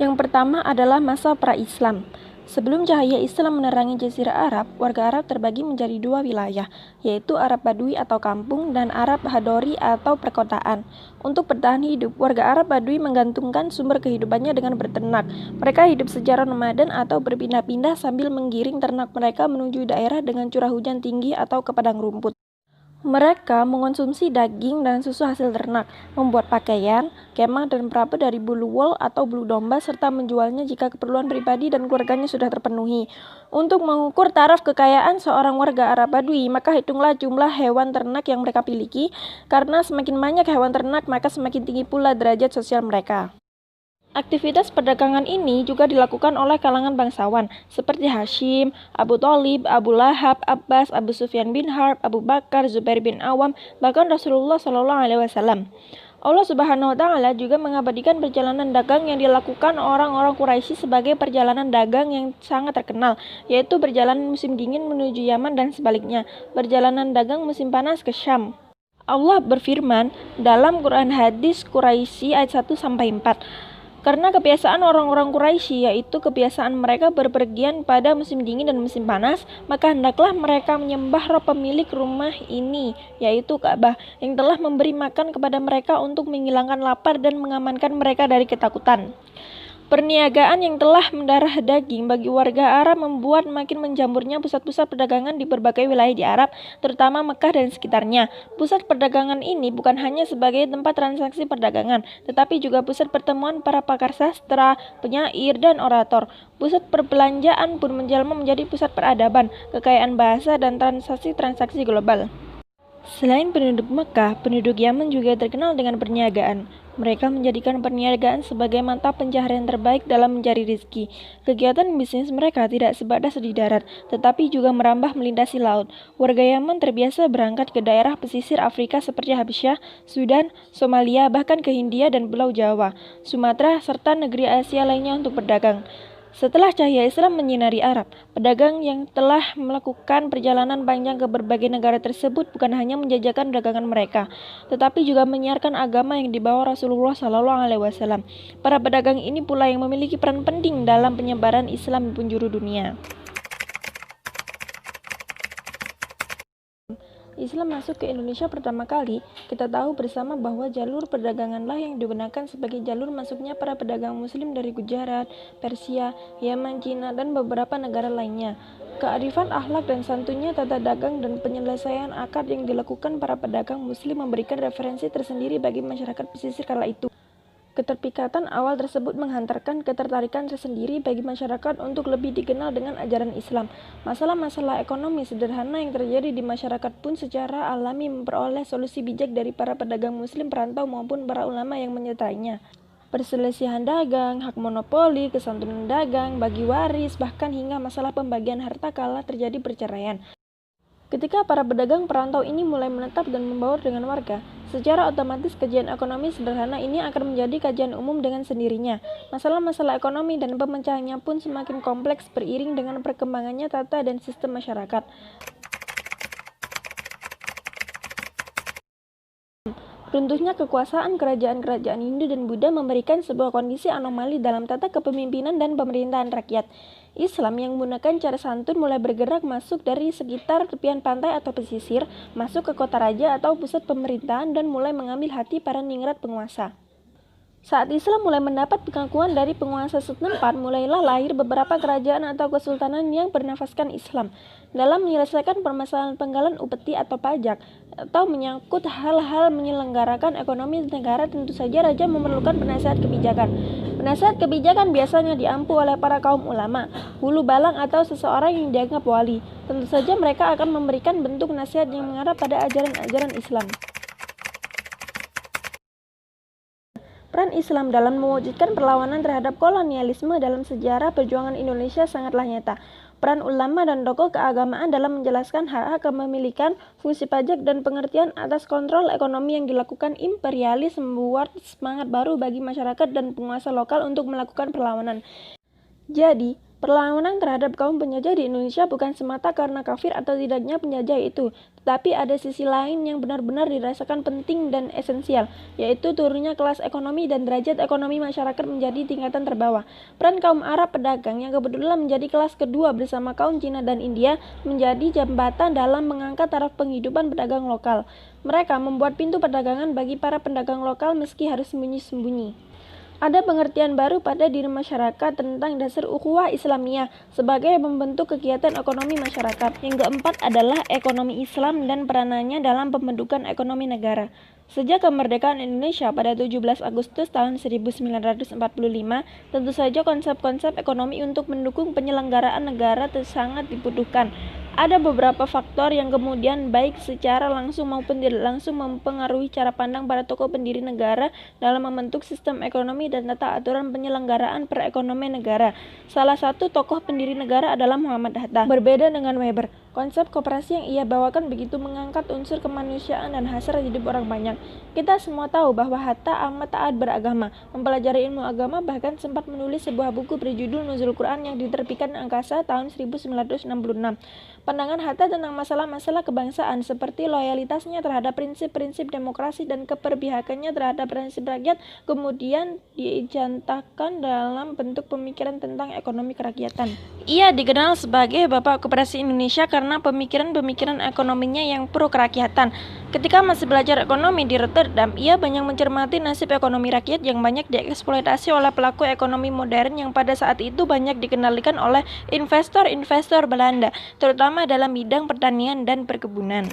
Yang pertama adalah masa pra-Islam. Sebelum cahaya Islam menerangi Jazirah Arab, warga Arab terbagi menjadi dua wilayah, yaitu Arab Badui atau kampung dan Arab Hadori atau perkotaan. Untuk bertahan hidup, warga Arab Badui menggantungkan sumber kehidupannya dengan berternak. Mereka hidup secara nomaden atau berpindah-pindah sambil menggiring ternak mereka menuju daerah dengan curah hujan tinggi atau ke padang rumput. Mereka mengonsumsi daging dan susu hasil ternak, membuat pakaian, kemah dan perahu dari bulu wol atau bulu domba, serta menjualnya jika keperluan pribadi dan keluarganya sudah terpenuhi. Untuk mengukur taraf kekayaan seorang warga Arab Badui, maka hitunglah jumlah hewan ternak yang mereka miliki, karena semakin banyak hewan ternak, maka semakin tinggi pula derajat sosial mereka. Aktivitas perdagangan ini juga dilakukan oleh kalangan bangsawan seperti Hashim, Abu Thalib, Abu Lahab, Abbas, Abu Sufyan bin Harb, Abu Bakar, Zubair bin Awam, bahkan Rasulullah SAW. Allah Subhanahu wa Ta'ala juga mengabadikan perjalanan dagang yang dilakukan orang-orang Quraisy sebagai perjalanan dagang yang sangat terkenal, yaitu perjalanan musim dingin menuju Yaman dan sebaliknya, perjalanan dagang musim panas ke Syam. Allah berfirman dalam Quran Hadis Quraisy ayat 1-4. Karena kebiasaan orang-orang Quraisy, yaitu kebiasaan mereka berpergian pada musim dingin dan musim panas, maka hendaklah mereka menyembah Rabb pemilik rumah ini, yaitu Ka'bah, yang telah memberi makan kepada mereka untuk menghilangkan lapar dan mengamankan mereka dari ketakutan. Perniagaan yang telah mendarah daging bagi warga Arab membuat makin menjamurnya pusat-pusat perdagangan di berbagai wilayah di Arab, terutama Mekah dan sekitarnya. Pusat perdagangan ini bukan hanya sebagai tempat transaksi perdagangan, tetapi juga pusat pertemuan para pakar sastra, penyair, dan orator. Pusat perbelanjaan pun menjelma menjadi pusat peradaban, kekayaan bahasa, dan transaksi-transaksi global. Selain penduduk Mekah, penduduk Yaman juga terkenal dengan perniagaan. Mereka menjadikan perniagaan sebagai mata pencaharian terbaik dalam mencari rezeki. Kegiatan bisnis mereka tidak sebatas di darat, tetapi juga merambah melintasi laut. Warga Yaman terbiasa berangkat ke daerah pesisir Afrika seperti Habasyah, Sudan, Somalia, bahkan ke Hindia dan Pulau Jawa, Sumatera, serta negeri Asia lainnya untuk berdagang. Setelah cahaya Islam menyinari Arab, pedagang yang telah melakukan perjalanan panjang ke berbagai negara tersebut bukan hanya menjajakan dagangan mereka, tetapi juga menyiarkan agama yang dibawa Rasulullah SAW. Para pedagang ini pula yang memiliki peran penting dalam penyebaran Islam di penjuru dunia. Islam masuk ke Indonesia pertama kali, kita tahu bersama bahwa jalur perdaganganlah yang digunakan sebagai jalur masuknya para pedagang muslim dari Gujarat, Persia, Yaman, Cina, dan beberapa negara lainnya. Kearifan akhlak dan santunnya tata dagang dan penyelesaian akad yang dilakukan para pedagang muslim memberikan referensi tersendiri bagi masyarakat pesisir kala itu. Keterpikatan awal tersebut menghantarkan ketertarikan tersendiri bagi masyarakat untuk lebih dikenal dengan ajaran Islam. Masalah-masalah ekonomi sederhana yang terjadi di masyarakat pun secara alami memperoleh solusi bijak dari para pedagang muslim perantau maupun para ulama yang menyertainya. Perselisihan dagang, hak monopoli, kesantunan dagang, bagi waris, bahkan hingga masalah pembagian harta kala terjadi perceraian. Ketika para pedagang perantau ini mulai menetap dan membaur dengan warga, secara otomatis kajian ekonomi sederhana ini akan menjadi kajian umum dengan sendirinya. Masalah-masalah ekonomi dan pemecahannya pun semakin kompleks beriring dengan perkembangannya tata dan sistem masyarakat. Runtuhnya kekuasaan kerajaan-kerajaan Hindu dan Buddha memberikan sebuah kondisi anomali dalam tata kepemimpinan dan pemerintahan rakyat. Islam yang menggunakan cara santun mulai bergerak masuk dari sekitar tepian pantai atau pesisir, masuk ke kota raja atau pusat pemerintahan dan mulai mengambil hati para ningrat penguasa. Saat Islam mulai mendapat pengakuan dari penguasa setempat, mulailah lahir beberapa kerajaan atau kesultanan yang bernafaskan Islam. Dalam menyelesaikan permasalahan penggalan upeti atau pajak, atau menyangkut hal-hal menyelenggarakan ekonomi negara, tentu saja raja memerlukan penasihat kebijakan. Penasihat kebijakan biasanya diampu oleh para kaum ulama, hulu balang atau seseorang yang dianggap wali. Tentu saja mereka akan memberikan bentuk nasihat yang mengarah pada ajaran-ajaran Islam. Peran Islam dalam mewujudkan perlawanan terhadap kolonialisme dalam sejarah perjuangan Indonesia sangatlah nyata. Peran ulama dan tokoh keagamaan dalam menjelaskan hak-hak kepemilikan, fungsi pajak, dan pengertian atas kontrol ekonomi yang dilakukan imperialis membuat semangat baru bagi masyarakat dan penguasa lokal untuk melakukan perlawanan. Jadi, Perlawanan terhadap kaum penjajah di Indonesia bukan semata karena kafir atau tidaknya penjajah itu, tetapi ada sisi lain yang benar-benar dirasakan penting dan esensial, yaitu turunnya kelas ekonomi dan derajat ekonomi masyarakat menjadi tingkatan terbawah. Peran kaum Arab pedagang yang kebetulan menjadi kelas kedua bersama kaum Cina dan India menjadi jembatan dalam mengangkat taraf penghidupan pedagang lokal. Mereka membuat pintu perdagangan bagi para pedagang lokal meski harus sembunyi-sembunyi. Ada pengertian baru pada diri masyarakat tentang dasar ukhuwah Islamiyah sebagai membentuk kegiatan ekonomi masyarakat. Yang keempat adalah ekonomi Islam dan peranannya dalam pembentukan ekonomi negara. Sejak kemerdekaan Indonesia pada 17 Agustus tahun 1945, tentu saja konsep-konsep ekonomi untuk mendukung penyelenggaraan negara sangat dibutuhkan. Ada beberapa faktor yang kemudian baik secara langsung maupun tidak langsung mempengaruhi cara pandang para tokoh pendiri negara dalam membentuk sistem ekonomi dan tata aturan penyelenggaraan perekonomian negara. Salah satu tokoh pendiri negara adalah Muhammad Hatta. Berbeda dengan Weber, konsep koperasi yang ia bawakan begitu mengangkat unsur kemanusiaan dan hasrat hidup orang banyak. Kita semua tahu bahwa Hatta amat taat beragama, mempelajari ilmu agama, bahkan sempat menulis sebuah buku berjudul Nuzul Quran yang diterbitkan Angkasa tahun 1966. Pandangan Hatta tentang masalah-masalah kebangsaan seperti loyalitasnya terhadap prinsip-prinsip demokrasi dan keberpihakannya terhadap prinsip rakyat kemudian dijantakan dalam bentuk pemikiran tentang ekonomi kerakyatan. Ia dikenal sebagai Bapak Koperasi Indonesia karena pemikiran-pemikiran ekonominya yang pro kerakyatan. Ketika masih belajar ekonomi di Rotterdam, ia banyak mencermati nasib ekonomi rakyat yang banyak dieksploitasi oleh pelaku ekonomi modern yang pada saat itu banyak dikendalikan oleh investor-investor Belanda, terutama dalam bidang pertanian dan perkebunan.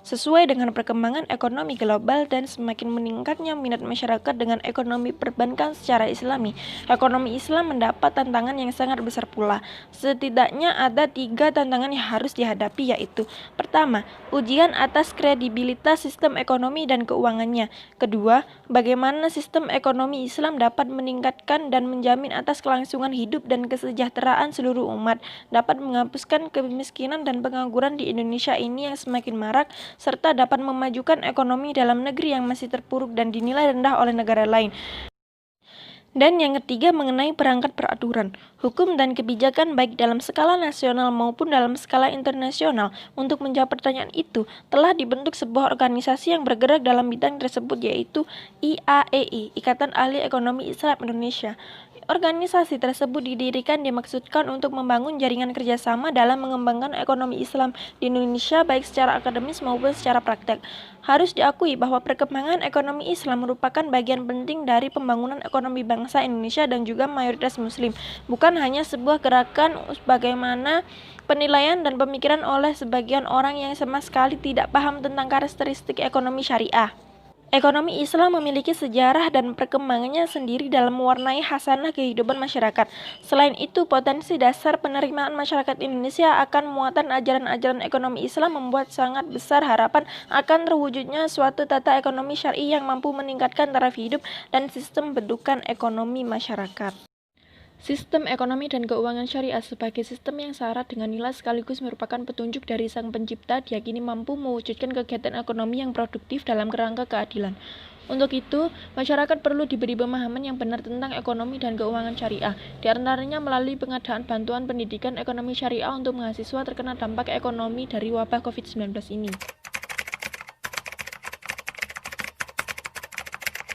Sesuai dengan perkembangan ekonomi global dan semakin meningkatnya minat masyarakat dengan ekonomi perbankan secara Islami, ekonomi Islam mendapat tantangan yang sangat besar pula. Setidaknya ada 3 tantangan yang harus dihadapi, yaitu: pertama, ujian atas kredibilitas sistem ekonomi dan keuangannya. Kedua, bagaimana sistem ekonomi Islam dapat meningkatkan dan menjamin atas kelangsungan hidup dan kesejahteraan seluruh umat, dapat menghapuskan kemiskinan dan pengangguran di Indonesia ini yang semakin marak, serta dapat memajukan ekonomi dalam negeri yang masih terpuruk dan dinilai rendah oleh negara lain. Dan yang ketiga mengenai perangkat peraturan, hukum dan kebijakan baik dalam skala nasional maupun dalam skala internasional. Untuk menjawab pertanyaan itu, telah dibentuk sebuah organisasi yang bergerak dalam bidang tersebut, yaitu IAEI, Ikatan Ahli Ekonomi Islam Indonesia. Organisasi tersebut dimaksudkan untuk membangun jaringan kerjasama dalam mengembangkan ekonomi Islam di Indonesia baik secara akademis maupun secara praktek. Harus diakui bahwa perkembangan ekonomi Islam merupakan bagian penting dari pembangunan ekonomi bangsa Indonesia dan juga mayoritas Muslim. Bukan hanya sebuah gerakan bagaimana penilaian dan pemikiran oleh sebagian orang yang sama sekali tidak paham tentang karakteristik ekonomi syariah. Ekonomi Islam memiliki sejarah dan perkembangannya sendiri dalam mewarnai khasanah kehidupan masyarakat. Selain itu, potensi dasar penerimaan masyarakat Indonesia akan muatan ajaran-ajaran ekonomi Islam membuat sangat besar harapan akan terwujudnya suatu tata ekonomi syar'i yang mampu meningkatkan taraf hidup dan sistem bentukan ekonomi masyarakat. Sistem ekonomi dan keuangan syariah sebagai sistem yang syarat dengan nilai sekaligus merupakan petunjuk dari Sang Pencipta, diyakini mampu mewujudkan kegiatan ekonomi yang produktif dalam kerangka keadilan. Untuk itu, masyarakat perlu diberi pemahaman yang benar tentang ekonomi dan keuangan syariah, di antaranya melalui pengadaan bantuan pendidikan ekonomi syariah untuk mahasiswa terkena dampak ekonomi dari wabah COVID-19 ini.